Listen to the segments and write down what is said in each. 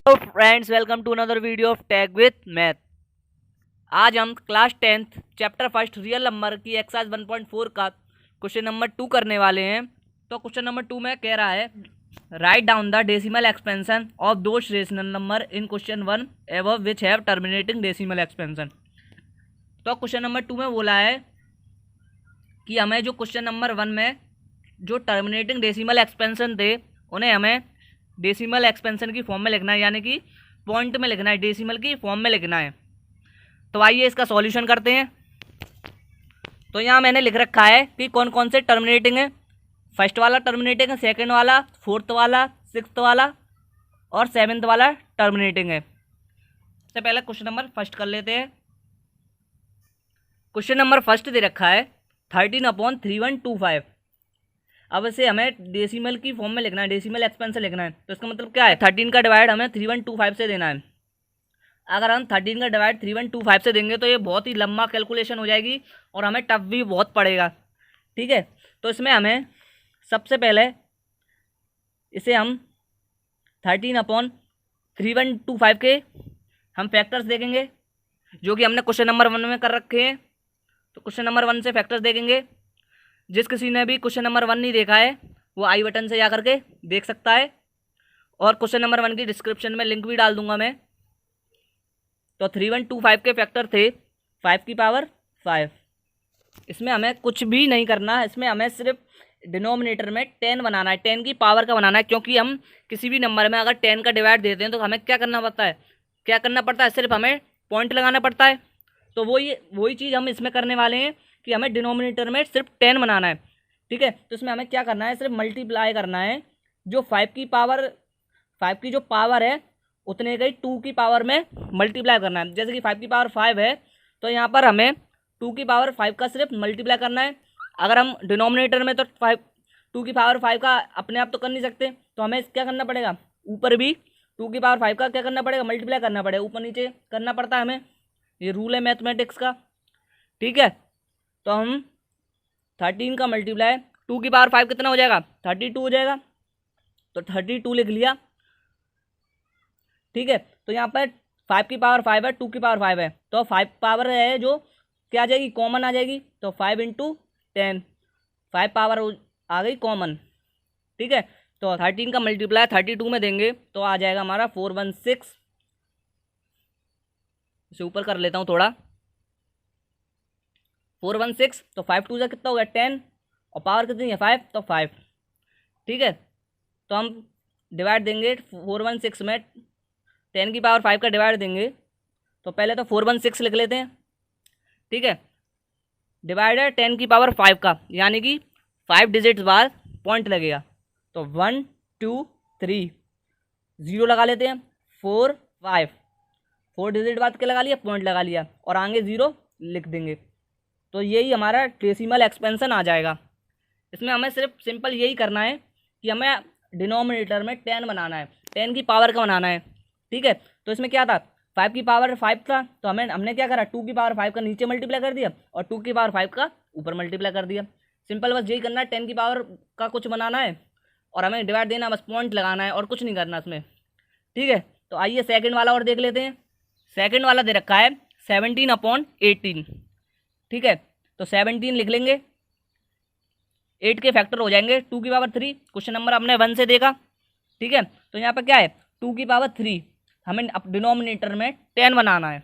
Hello friends, welcome to another video of tag with math. आज हम class 10th chapter first real number की exercise 1.4 का question number 2 करने वाले हैं। तो क्वेश्चन नंबर 2 में कह रहा है write down the decimal expansion of those rational number in question 1 above which have terminating decimal expansion. तो क्वेश्चन नंबर 2 में बोला है कि हमें जो क्वेश्चन नंबर 1 में जो टर्मिनेटिंग डेसिमल एक्सपेंशन थे उन्हें हमें डेसिमल एक्सपेंशन की फॉर्म में लिखना है, यानी कि पॉइंट में लिखना है, डेसिमल की फॉर्म में लिखना है। तो आइए इसका सॉल्यूशन करते हैं। तो यहाँ मैंने लिख रखा है कि कौन कौन से टर्मिनेटिंग है। फर्स्ट वाला टर्मिनेटिंग है, सेकंड वाला, फोर्थ वाला, सिक्स्थ वाला और सेवेंथ वाला टर्मिनेटिंग है। सबसे पहले क्वेश्चन नंबर फर्स्ट कर लेते हैं। क्वेश्चन नंबर फर्स्ट दे रखा है 13/3125। अब इसे हमें डेसिमल की फॉर्म में लिखना है, डेसिमल एक्सपेंशन लिखना है। तो इसका मतलब क्या है, 13 का डिवाइड हमें 3125 से देना है। अगर हम 13 का डिवाइड 3125 से देंगे तो ये बहुत ही लंबा कैलकुलेशन हो जाएगी और हमें टफ भी बहुत पड़ेगा। ठीक है, तो इसमें हमें सबसे पहले इसे हम 13/3125 के हम फैक्टर्स देखेंगे जो कि हमने क्वेश्चन नंबर 1 में कर रखे हैं। तो क्वेश्चन नंबर 1 से फैक्टर्स देखेंगे। जिस किसी ने भी क्वेश्चन नंबर 1 नहीं देखा है वो आई बटन से जा करके देख सकता है, और क्वेश्चन नंबर 1 की डिस्क्रिप्शन में लिंक भी डाल दूंगा मैं। तो 3125 के फैक्टर थे 5 की पावर 5। इसमें हमें कुछ भी नहीं करना है, इसमें हमें सिर्फ डिनोमिनेटर में 10 बनाना है, 10 की पावर का बनाना है। क्योंकि हम किसी भी नंबर में अगर 10 का डिवाइड देते हैं तो हमें क्या करना पड़ता है, सिर्फ हमें पॉइंट लगाना पड़ता है। तो वही चीज़ हम इसमें करने वाले हैं कि हमें डिनोमिनेटर में सिर्फ 10 बनाना है। ठीक है, तो इसमें हमें क्या करना है, सिर्फ मल्टीप्लाई करना है। जो 5 की जो पावर है उतने का ही 2 की पावर में मल्टीप्लाई करना है। जैसे कि 5 की पावर 5 है तो यहाँ पर हमें 2 की पावर 5 का सिर्फ मल्टीप्लाई करना है। अगर हम डिनोमिनेटर में तो 2 की पावर 5 का अपने आप तो कर नहीं सकते, तो हमें क्या करना पड़ेगा, ऊपर भी 2 की पावर 5 का क्या करना पड़ेगा, मल्टीप्लाई करना पड़ेगा। ऊपर नीचे करना पड़ता है हमें, ये रूल है मैथमेटिक्स का। ठीक है, तो हम 13 का मल्टीप्लाई 2 की पावर 5 कितना हो जाएगा, 32 हो जाएगा। तो 32 लिख लिया। ठीक है, तो यहाँ पर 5 की पावर 5 है, 2 की पावर 5 है, तो 5 पावर है जो क्या आ जाएगी, कॉमन आ जाएगी। तो 5 × 10, 5 पावर आ गई कॉमन। ठीक है, तो 13 का मल्टीप्लाई 32 में देंगे तो आ जाएगा हमारा 416। इसे ऊपर कर लेता हूँ थोड़ा, 416। तो 5 2 से कितना हो गया 10, और पावर कितनी है 5, तो 5। ठीक है, तो हम डिवाइड देंगे 416 में 10 की पावर 5 का डिवाइड देंगे। तो पहले तो 416 लिख लेते हैं। ठीक है, डिवाइड है 10 की पावर 5 का, यानी कि 5 डिजिट्स बाद पॉइंट लगेगा। तो 1 2 3 0 लगा लेते हैं, 4 5, 4 डिजिट बाद क्या लगा लिया, पॉइंट लगा लिया, और आगे 0 लिख देंगे। तो यही हमारा डेसिमल एक्सपेंशन आ जाएगा। इसमें हमें सिर्फ सिंपल यही करना है कि हमें डिनोमिनेटर में 10 बनाना है, 10 की पावर का बनाना है। ठीक है, तो इसमें क्या था, 5 की पावर 5 था, तो हमने क्या करा, 2 की पावर 5 का नीचे मल्टीप्लाई कर दिया और 2 की पावर 5 का ऊपर मल्टीप्लाई कर दिया। सिंपल बस यही करना है, 10 की पावर का कुछ बनाना है और हमें डिवाइड देना, बस पॉइंट लगाना है और कुछ नहीं करना इसमें। ठीक है, तो आइए सेकेंड वाला और देख लेते हैं। सेकेंड वाला दे रखा है 17/18। ठीक है, तो 17 लिख लेंगे, 8 के फैक्टर हो जाएंगे 2 की पावर 3। क्वेश्चन नंबर हमने 1 से देखा। ठीक है, तो यहाँ पर क्या है, 2 की पावर 3, हमें अब डिनोमिनेटर में 10 बनाना है।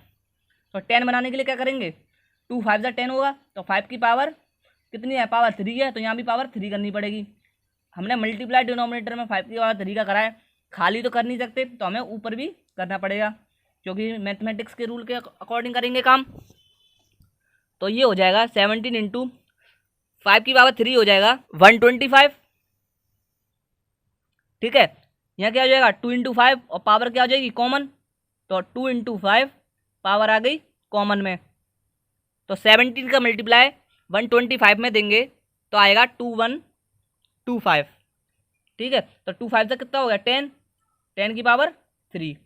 तो 10 बनाने के लिए क्या करेंगे, 2 5 से 10 होगा, तो 5 की पावर कितनी है, पावर 3 है, तो यहाँ भी पावर 3 करनी पड़ेगी। हमने मल्टीप्लाई डिनोमिनेटर में 5 की पावर 3 का करा है, खाली तो कर नहीं सकते, तो हमें ऊपर भी करना पड़ेगा, क्योंकि मैथमेटिक्स के रूल के अकॉर्डिंग करेंगे काम। तो ये हो जाएगा 17 × 5 की पावर 3 हो जाएगा 125। ठीक है, यहाँ क्या हो जाएगा 2 × 5, और पावर क्या हो जाएगी, कॉमन। तो 2 × 5 पावर आ गई कॉमन में। तो 17 का मल्टीप्लाई 125 में देंगे तो आएगा 2125। ठीक है, तो 2 5 से कितना हो गया 10, 10 की पावर 3।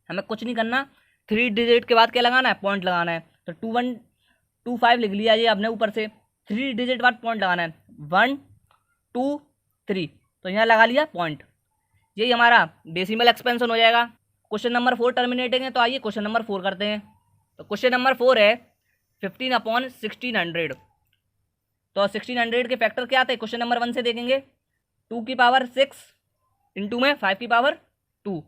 हमें कुछ नहीं करना, 3 डिजिट के बाद क्या लगाना है, पॉइंट लगाना है। तो 2125 लिख लिया ये आपने, ऊपर से 3 डिजिट बाद पॉइंट लगाना है, 1 2 3, तो यहाँ लगा लिया पॉइंट। यही हमारा डेसिमल एक्सपेंशन हो जाएगा। क्वेश्चन नंबर 4 टर्मिनेटिंग है, तो आइए क्वेश्चन नंबर 4 करते हैं। तो क्वेश्चन नंबर 4 है 15/1600। तो 1600 के फैक्टर क्या आते हैं, क्वेश्चन नंबर 1 से देखेंगे। 2⁶ इंटू में 5⁻²,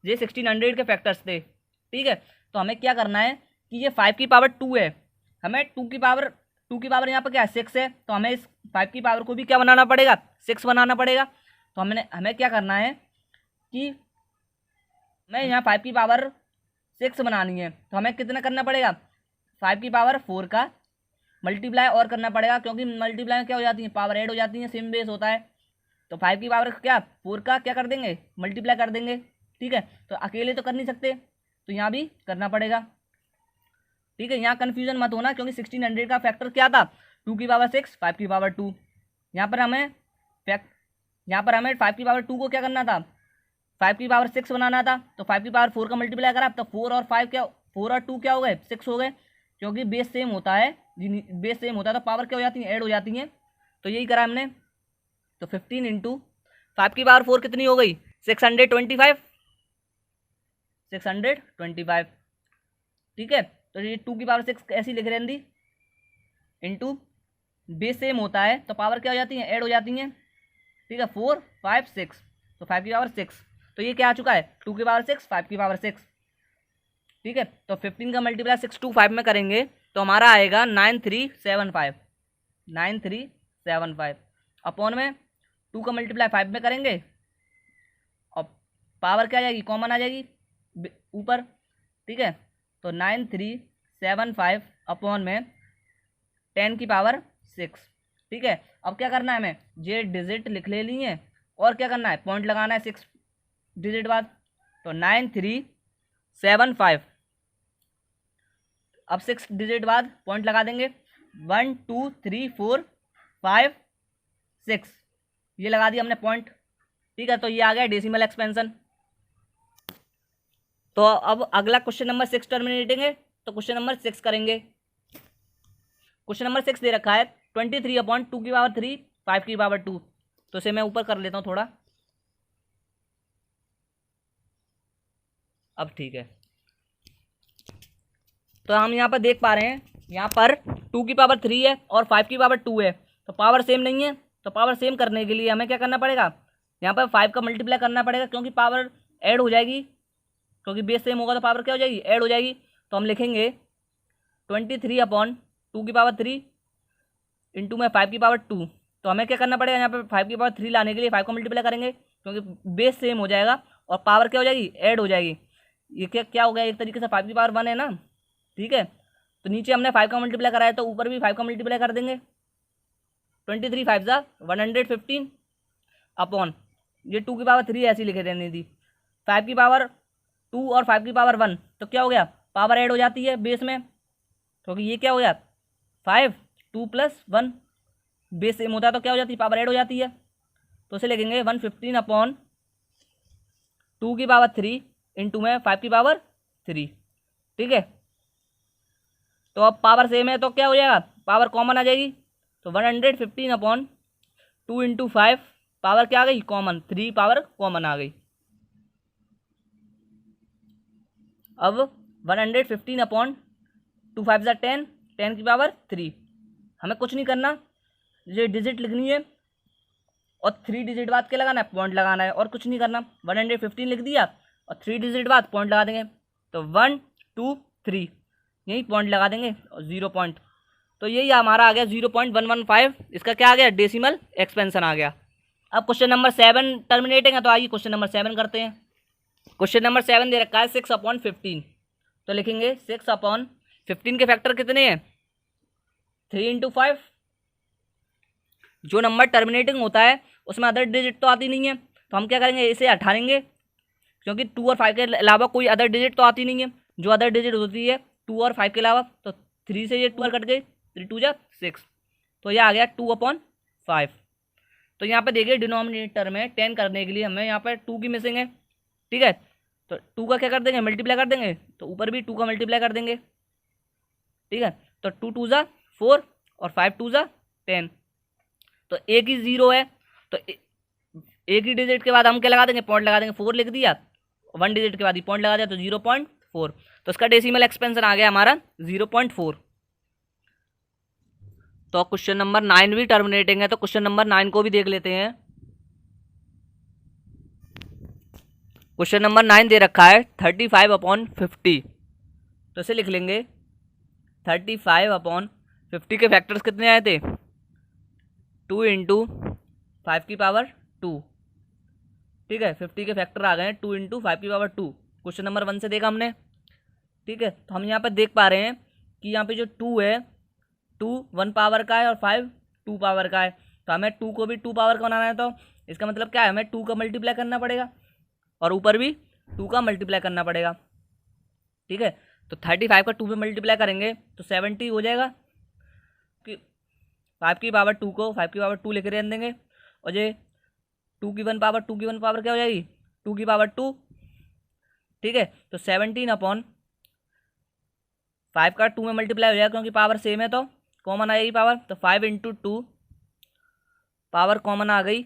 ये 1600 के फैक्टर्स थे। ठीक है, तो हमें क्या करना है कि ये 5⁻2 है, हमें 2 की पावर यहाँ पर क्या है 6 है, तो हमें इस 5 की पावर को भी क्या बनाना पड़ेगा 6 बनाना पड़ेगा। तो हमें क्या करना है कि मैं यहाँ 5⁻6 बनानी है, तो हमें कितना करना पड़ेगा 5⁻4 का मल्टीप्लाई और करना पड़ेगा, क्योंकि मल्टीप्लाई में क्या हो जाती है पावर ऐड हो जाती है, सेम बेस होता है। तो 5⁻4 का क्या कर देंगे मल्टीप्लाई कर देंगे। ठीक है, तो अकेले तो कर नहीं सकते, तो यहाँ भी करना पड़ेगा। ठीक है, यहाँ कन्फ्यूजन मत होना, क्योंकि 1600 का फैक्टर क्या था 2�6 5⁻2। यहाँ पर हमें 5⁻2 को क्या करना था 5⁻6 बनाना था। तो 5⁻4 का मल्टीप्लाई करा तो 4 और 2 क्या हो गए 6 हो गए, क्योंकि बेस सेम होता है, तो पावर क्या हो जाती है ऐड हो जाती हैं। तो यही करा हमने। तो 15 इंटू 5⁻4 कितनी हो गई 625। ठीक है, तो ये 2�6 ऐसी लिख रहे हैं इंटू बेस सेम होता है, तो पावर क्या हो जाती है ऐड हो जाती हैं। ठीक है, 4 5 6, तो 5⁻6, तो ये क्या आ चुका है 2�6 5⁻6। ठीक है, तो 15 का मल्टीप्लाई 6 2 5 में करेंगे तो हमारा आएगा 9375 अपॉन में 2 का मल्टीप्लाई 5 में करेंगे और पावर क्या आ जाएगी कॉमन आ जाएगी ऊपर। ठीक है, तो 9375 अपॉन में 10⁶। ठीक है, अब क्या करना है हमें ये डिजिट लिख ले लिए और क्या करना है पॉइंट लगाना है 6 डिजिट बाद। तो 9375, अब 6 डिजिट बाद पॉइंट लगा देंगे 1 2 3 4 5 6, ये लगा दिया हमने पॉइंट। ठीक है, तो ये आ गया डेसिमल एक्सपेंशन। तो अब अगला क्वेश्चन नंबर 6 टर्मिनेटिंग है, तो क्वेश्चन नंबर 6 करेंगे। क्वेश्चन नंबर 6 दे रखा है 23/2⁵ 5⁵2। तो इसे मैं ऊपर कर लेता हूँ थोड़ा, अब ठीक है। तो हम यहाँ पर देख पा रहे हैं यहाँ पर 2⁵3 है और 5⁵2 है, तो पावर सेम नहीं है। तो पावर सेम करने के लिए हमें क्या करना पड़ेगा यहाँ पर 5 का मल्टीप्लाई करना पड़ेगा, क्योंकि पावर ऐड हो जाएगी, क्योंकि बेस सेम होगा तो पावर क्या हो जाएगी ऐड हो जाएगी। तो हम लिखेंगे 23/2⁵3 इंटू में 5⁵2। तो हमें क्या करना पड़ेगा यहाँ पर 5⁵3 लाने के लिए 5 का मल्टीप्लाई करेंगे, क्योंकि बेस सेम हो जाएगा और पावर क्या हो जाएगी ऐड हो जाएगी। ये क्या हो गया एक तरीके से 5⁻1 है ना। ठीक है, तो नीचे हमने 5 का मल्टीप्लाई कराया तो ऊपर भी 5 का मल्टीप्लाई कर देंगे। 23 5 115 अपॉन ये 2⁵3 ऐसी लिखे देनी थी 5⁵2 और 5⁵1, तो क्या हो गया पावर ऐड हो जाती है बेस में, क्योंकि ये क्या हो गया 5 2 + 1 बेस सेम होता है तो क्या हो जाती है पावर ऐड हो जाती है। तो इसे लिखेंगे 115 अपॉन 2⁵3 इंटू में 5⁵3। ठीक है, तो अब पावर सेम है तो क्या हो जाएगा पावर कॉमन आ जाएगी। तो 115 अपॉन 2 इंटू 5 पावर क्या आ गई कॉमन 3 पावर कॉमन आ गई। अब 115 अपॉन 2 5 10 10⁻3, हमें कुछ नहीं करना, ये डिजिट लिखनी है और 3 डिजिट बाद क्या लगाना है पॉइंट लगाना है और कुछ नहीं करना। 115 लिख दिया और 3 डिजिट बाद पॉइंट लगा देंगे, तो 1 2 3 यही पॉइंट लगा देंगे और 0 पॉइंट। तो यही हमारा आ गया 0.115, इसका क्या आ गया डेसिमल एक्सपेंशन आ गया। अब क्वेश्चन नंबर 7 टर्मिनेटिंग है, तो आइए क्वेश्चन नंबर 7 करते हैं। क्वेश्चन नंबर 7 दे रखा है 6/15, तो लिखेंगे 6/15 के फैक्टर कितने हैं 3 इंटू 5। जो नंबर टर्मिनेटिंग होता है उसमें अदर डिजिट तो आती नहीं है, तो हम क्या करेंगे इसे हटा लेंगे, क्योंकि 2 और 5 के अलावा कोई अदर डिजिट तो आती नहीं है। जो अदर डिजिट होती है 2 और 5 के अलावा, तो 3 से ये 2 कट गई, 3 2 6, तो ये आ गया 2/5। तो यहाँ पे देखिए डिनोमिनेटर में 10 करने के लिए हमें यहाँ पर 2 की मिसिंग है। ठीक है, तो 2 का क्या कर देंगे मल्टीप्लाई कर देंगे, तो ऊपर भी 2 का मल्टीप्लाई कर देंगे। ठीक है, तो 2 2 4 और 5 2 10, तो एक ही 0 है, तो एक ही डिजिट के बाद हम क्या लगा देंगे पॉइंट लगा देंगे, 4 लिख दिया 1 डिजिट के बाद ही पॉइंट लगा दिया तो 0.4, तो इसका डेसिमल एक्सपेंशन आ गया हमारा 0.4। तो क्वेश्चन नंबर 9 भी टर्मिनेटिंग है, तो क्वेश्चन नंबर 9 को भी देख लेते हैं। क्वेश्चन नंबर 9 दे रखा है 35/50, तो इसे लिख लेंगे 35/50 के फैक्टर्स कितने आए थे, 2 × 5⁵2, ठीक है। 50 के फैक्टर आ गए हैं 2 × 5⁵2, क्वेश्चन नंबर 1 से देखा हमने, ठीक है। तो हम यहाँ पर देख पा रहे हैं कि यहाँ पे जो 2 है, 2 1 पावर का है और 5 2 पावर का है, तो हमें 2 को भी 2 पावर का बनाना है, तो इसका मतलब क्या है, हमें 2 का मल्टीप्लाई करना पड़ेगा और ऊपर भी 2 का मल्टीप्लाई करना पड़ेगा, ठीक है। तो 35 का 2 में मल्टीप्लाई करेंगे तो 70 हो जाएगा, कि 5 की पावर 2 को 5 की पावर 2 लेके रहने देंगे, और ये 2 की 1 पावर 2 की 1 पावर क्या हो जाएगी, 2 की पावर 2, ठीक है। तो 17/5 का 2 में मल्टीप्लाई हो जाएगा, क्योंकि पावर सेम है तो कॉमन आएगी पावर, तो 5 × 2 पावर कॉमन आ गई,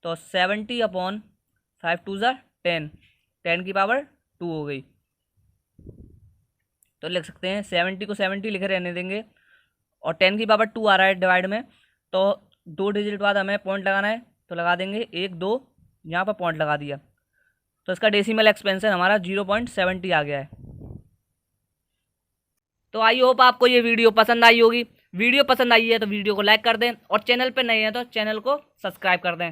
तो 70/5 2 ज़ा 10, 10 की पावर 2 हो गई। तो लिख सकते हैं 70 को 70 लिखे रहने देंगे, और 10 की पावर 2 आ रहा है डिवाइड में, तो 2 डिजिट बाद हमें पॉइंट लगाना है, तो लगा देंगे 1 2, यहाँ पर पॉइंट लगा दिया, तो इसका डेसिमल एक्सपेंशन हमारा 0.70 आ गया है। तो आई होप आपको ये वीडियो पसंद आई होगी। वीडियो पसंद आई है तो वीडियो को लाइक कर दें, और चैनल पर नए हैं तो चैनल को सब्सक्राइब कर दें।